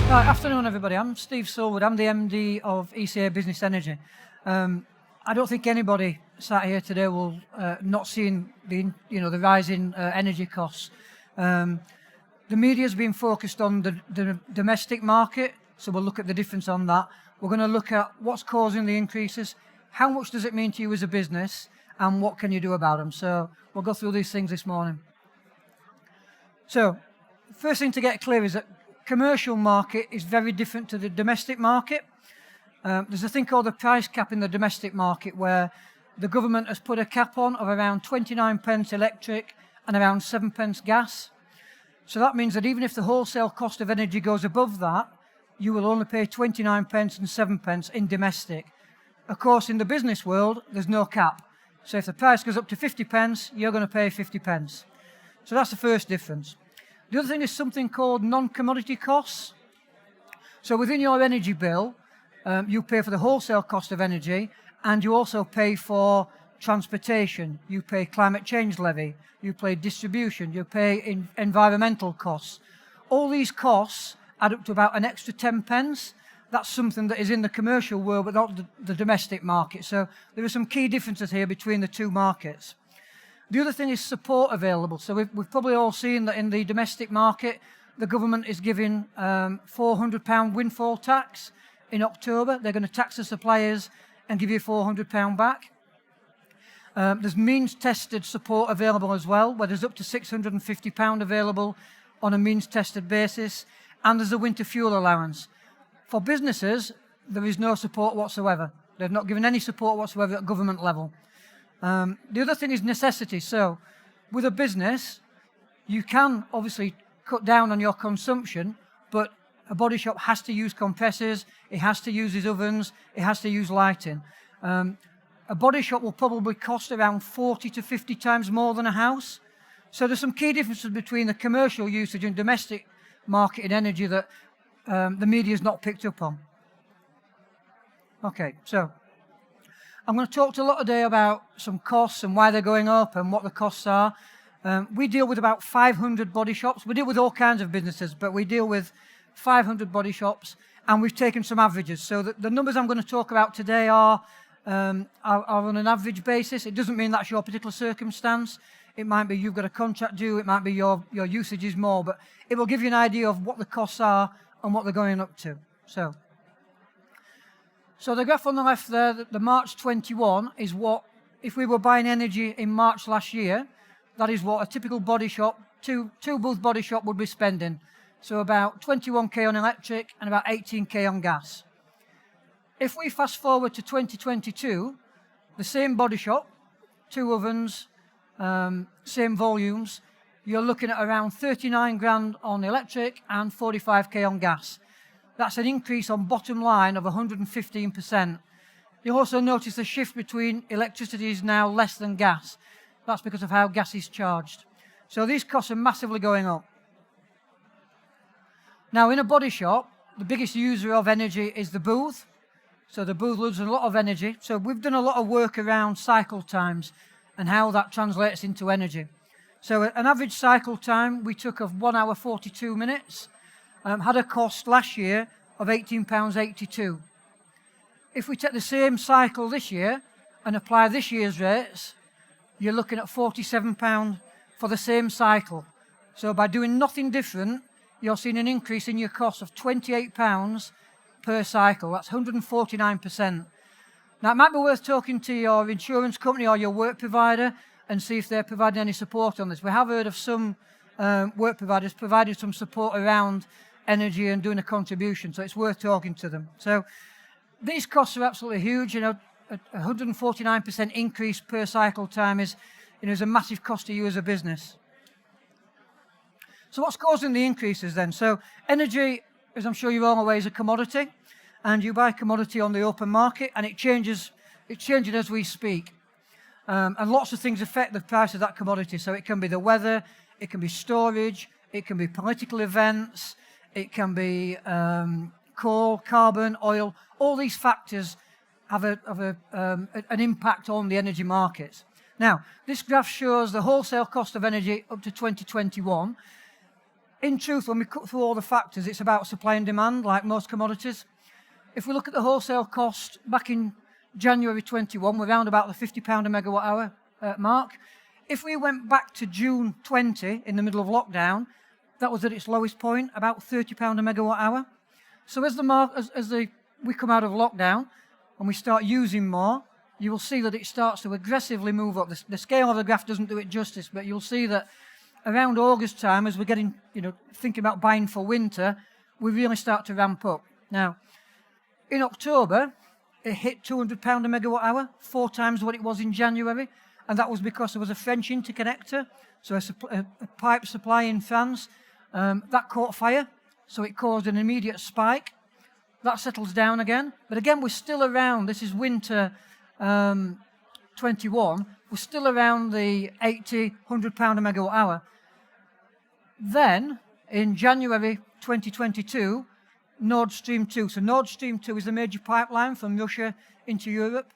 Right, afternoon everybody. I'm Steve Silverwood. I'm the MD of ECA Business Energy. I don't think anybody sat here today will not seen the rising energy costs. The media's been focused on the domestic market, so we'll look at the difference on that. We're going to look at what's causing the increases, how much does it mean to you as a business, and what can you do about them. So we'll go through these things this morning. So first thing to get clear is that commercial market is very different to the domestic market. There's a thing called the price cap in the domestic market where the government has put a cap on of around 29 pence electric and around 7 pence gas. So that means that even if the wholesale cost of energy goes above that, you will only pay 29 pence and 7 pence in domestic. Of course, in the business world, there's no cap. So if the price goes up to 50 pence, you're going to pay 50 pence. So that's the first difference. The other thing is something called non-commodity costs. So within your energy bill, you pay for the wholesale cost of energy, and you also pay for transportation, you pay climate change levy, you pay distribution, you pay environmental costs. All these costs add up to about an extra 10 pence. That's something that is in the commercial world, but not the domestic market. So there are some key differences here between the two markets. The other thing is support available. So we've probably all seen that in the domestic market, the government is giving £400 windfall tax in October. They're going to tax the suppliers and give you £400 back. There's means-tested support available as well, where there's up to £650 available on a means-tested basis, and there's a winter fuel allowance. For businesses, there is no support whatsoever. They've not given any support whatsoever at government level. The other thing is necessity. So with a business, you can obviously cut down on your consumption, but a body shop has to use compressors, it has to use its ovens, it has to use lighting. A body shop will probably cost around 40 to 50 times more than a house. So there's some key differences between the commercial usage and domestic market in energy that the media's not picked up on. Okay, so I'm going to talk to a lot today about some costs and why they're going up and what the costs are. We deal with about 500 body shops. We deal with all kinds of businesses, but we deal with 500 body shops, and we've taken some averages. So the numbers I'm going to talk about today are on an average basis. It doesn't mean that's your particular circumstance. It might be you've got a contract due, it might be your usage is more, but it will give you an idea of what the costs are and what they're going up to. So the graph on the left there, the March 21, is what, if we were buying energy in March last year, that is what a typical body shop, two booth body shop would be spending. So about 21k on electric and about 18k on gas. If we fast forward to 2022, the same body shop, 2 ovens, same volumes, you're looking at around 39 grand on electric and 45k on gas. That's an increase on bottom line of 115%. You'll also notice the shift between electricity is now less than gas. That's because of how gas is charged. So these costs are massively going up. Now in a body shop, the biggest user of energy is the booth. So the booth loses a lot of energy. So we've done a lot of work around cycle times and how that translates into energy. So an average cycle time we took of 1 hour 42 minutes. Had a cost last year of £18.82. If we take the same cycle this year and apply this year's rates, you're looking at £47 for the same cycle. So by doing nothing different, you're seeing an increase in your cost of £28 per cycle. That's 149%. Now it might be worth talking to your insurance company or your work provider and see if they're providing any support on this. We have heard of some work providers providing some support around energy and doing a contribution, so it's worth talking to them. So these costs are absolutely huge. A 149% increase per cycle time is a massive cost to you as a business. So what's causing the increases then? So energy, as I'm sure you're all aware, is a commodity, and you buy commodity on the open market, and it changes. It's changing as we speak, and lots of things affect the price of that commodity. So it can be the weather, it can be storage, it can be political events. It can be coal, carbon, oil. All these factors have an impact on the energy markets. Now, this graph shows the wholesale cost of energy up to 2021. In truth, when we cut through all the factors, it's about supply and demand, like most commodities. If we look at the wholesale cost back in January 21, we're around about the £50 a megawatt hour mark. If we went back to June 20, in the middle of lockdown, that was at its lowest point, about £30 a megawatt hour. So as we come out of lockdown and we start using more, you will see that it starts to aggressively move up. The scale of the graph doesn't do it justice, but you'll see that around August time, as we're getting, thinking about buying for winter, we really start to ramp up. Now, in October, it hit £200 a megawatt hour, 4 times what it was in January, and that was because there was a French interconnector, so a pipe supply in France, that caught fire, so it caused an immediate spike. That settles down again, but again, we're still around, this is winter 21, we're still around the £80, £100 a megawatt hour. Then, in January 2022, Nord Stream 2. So Nord Stream 2 is the major pipeline from Russia into Europe.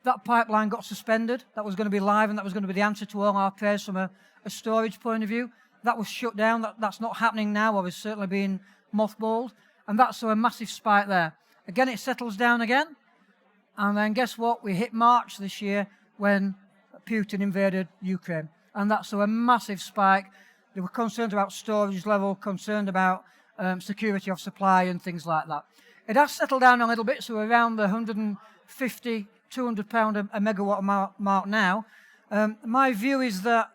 That pipeline got suspended. That was going to be live, and that was going to be the answer to all our prayers from a storage point of view. That was shut down. That's not happening now, or is certainly being mothballed. And that's a massive spike there. Again, it settles down again. And then guess what? We hit March this year when Putin invaded Ukraine. And that's a massive spike. They were concerned about storage level, concerned about security of supply and things like that. It has settled down a little bit, so we're around the 150, £200 a megawatt mark now. My view is that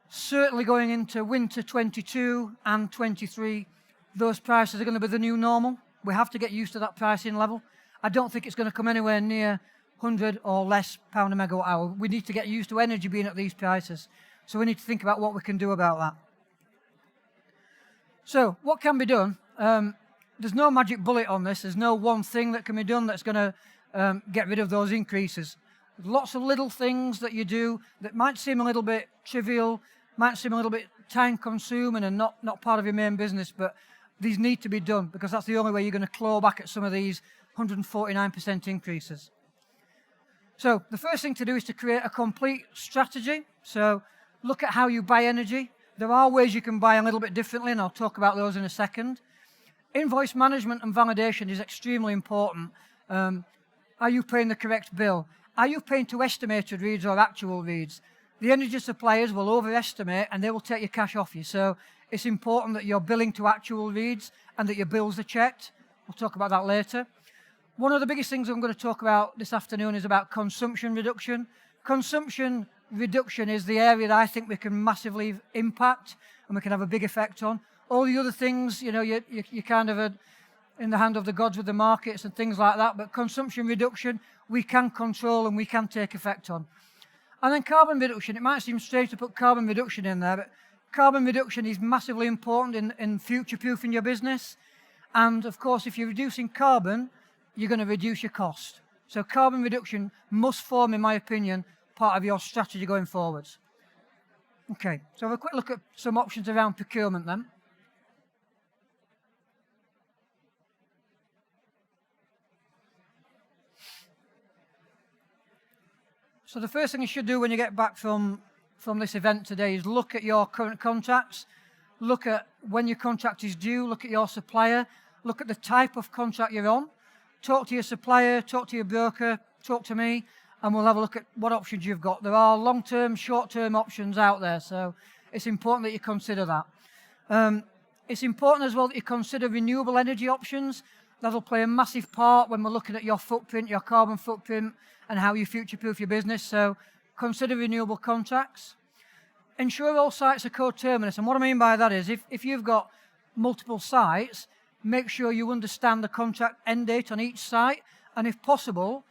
certainly going into winter 22 and 23, those prices are going to be the new normal. We have to get used to that pricing level. I don't think it's going to come anywhere near 100 or less pound a megawatt hour. We need to get used to energy being at these prices. So we need to think about what we can do about that. So what can be done? There's no magic bullet on this. There's no one thing that can be done that's going to get rid of those increases. There's lots of little things that you do that might seem a little bit trivial, might seem a little bit time consuming and not part of your main business, but these need to be done because that's the only way you're going to claw back at some of these 149% increases. So the first thing to do is to create a complete strategy. So look at how you buy energy. There are ways you can buy a little bit differently, and I'll talk about those in a second. Invoice management and validation is extremely important. Are you paying the correct bill? Are you paying to estimated reads or actual reads? The energy suppliers will overestimate and they will take your cash off you. So it's important that you're billing to actual reads and that your bills are checked. We'll talk about that later. One of the biggest things I'm going to talk about this afternoon is about consumption reduction. Consumption reduction is the area that I think we can massively impact and we can have a big effect on. All the other things, you kind of in the hand of the gods with the markets and things like that, but consumption reduction we can control and we can take effect on. And then carbon reduction, it might seem strange to put carbon reduction in there, but carbon reduction is massively important in future-proofing your business. And of course, if you're reducing carbon, you're going to reduce your cost. So carbon reduction must form, in my opinion, part of your strategy going forwards. Okay, so have a quick look at some options around procurement then. So the first thing you should do when you get back from this event today is look at your current contracts, look at when your contract is due, look at your supplier, look at the type of contract you're on, talk to your supplier, talk to your broker, talk to me, and we'll have a look at what options you've got. There are long-term, short-term options out there, so it's important that you consider that. It's important as well that you consider renewable energy options. That'll play a massive part when we're looking at your footprint, your carbon footprint, and how you future-proof your business. So consider renewable contracts. Ensure all sites are co-terminus. And what I mean by that is if you've got multiple sites, make sure you understand the contract end date on each site. And if possible,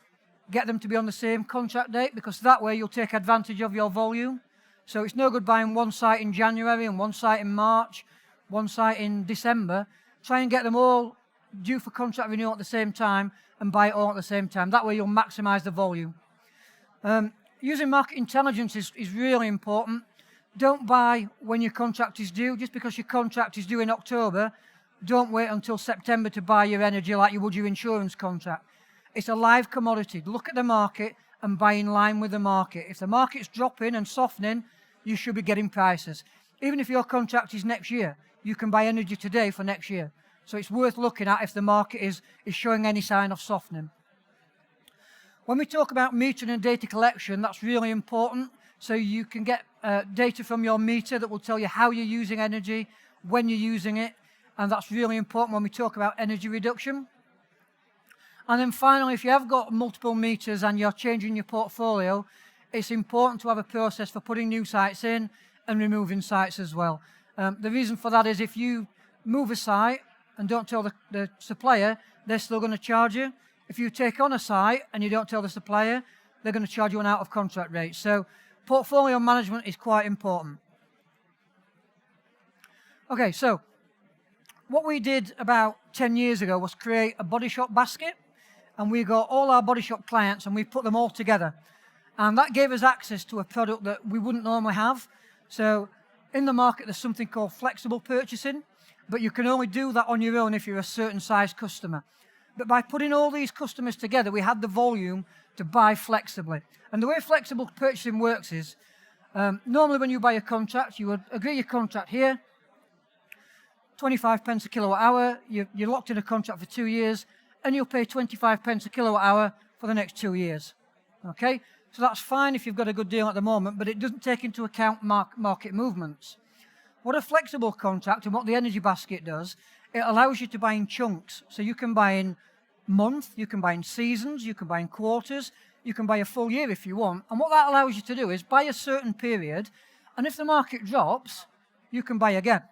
get them to be on the same contract date, because that way you'll take advantage of your volume. So it's no good buying one site in January and one site in March, one site in December. Try and get them all due for contract renewal at the same time and buy it all at the same time. That way you'll maximize the volume. Using market intelligence is really important. Don't buy when your contract is due. Just because your contract is due in October, don't wait until September to buy your energy like you would your insurance contract. It's a live commodity. Look at the market and buy in line with the market. If the market's dropping and softening, you should be getting prices. even if your contract is next year, you can buy energy today for next year. So it's worth looking at if the market is showing any sign of softening. When we talk about metering and data collection, that's really important. So you can get data from your meter that will tell you how you're using energy, when you're using it, and that's really important when we talk about energy reduction. And then finally, if you have got multiple meters and you're changing your portfolio, it's important to have a process for putting new sites in and removing sites as well. The reason for that is if you move a site and don't tell the supplier, they're still going to charge you. If you take on a site and you don't tell the supplier, they're going to charge you an out-of-contract rate. So portfolio management is quite important. Okay, so what we did about 10 years ago was create a body shop basket, and we got all our body shop clients and we put them all together. And that gave us access to a product that we wouldn't normally have. So in the market, there's something called flexible purchasing, but you can only do that on your own if you're a certain size customer. But by putting all these customers together, we had the volume to buy flexibly. And the way flexible purchasing works is, normally when you buy a contract, you would agree your contract here, 25 pence a kilowatt hour, you're locked in a contract for 2 years, and you'll pay 25 pence a kilowatt hour for the next 2 years. Okay? So that's fine if you've got a good deal at the moment, but it doesn't take into account market movements. What a flexible contract and what the energy basket does, it allows you to buy in chunks. So you can buy in month, you can buy in seasons, you can buy in quarters, you can buy a full year if you want. And what that allows you to do is buy a certain period, and if the market drops, you can buy again.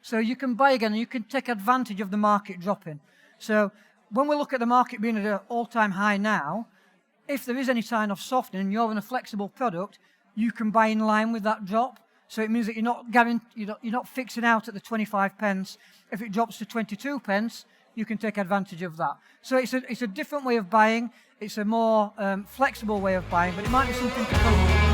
So you can buy again and you can take advantage of the market dropping. So when we look at the market being at an all-time high now, if there is any sign of softening and you're in a flexible product, you can buy in line with that drop. So it means that you're not fixing out at the 25 pence. If it drops to 22 pence, you can take advantage of that. So it's a different way of buying. It's a more flexible way of buying, but it might be something to go with.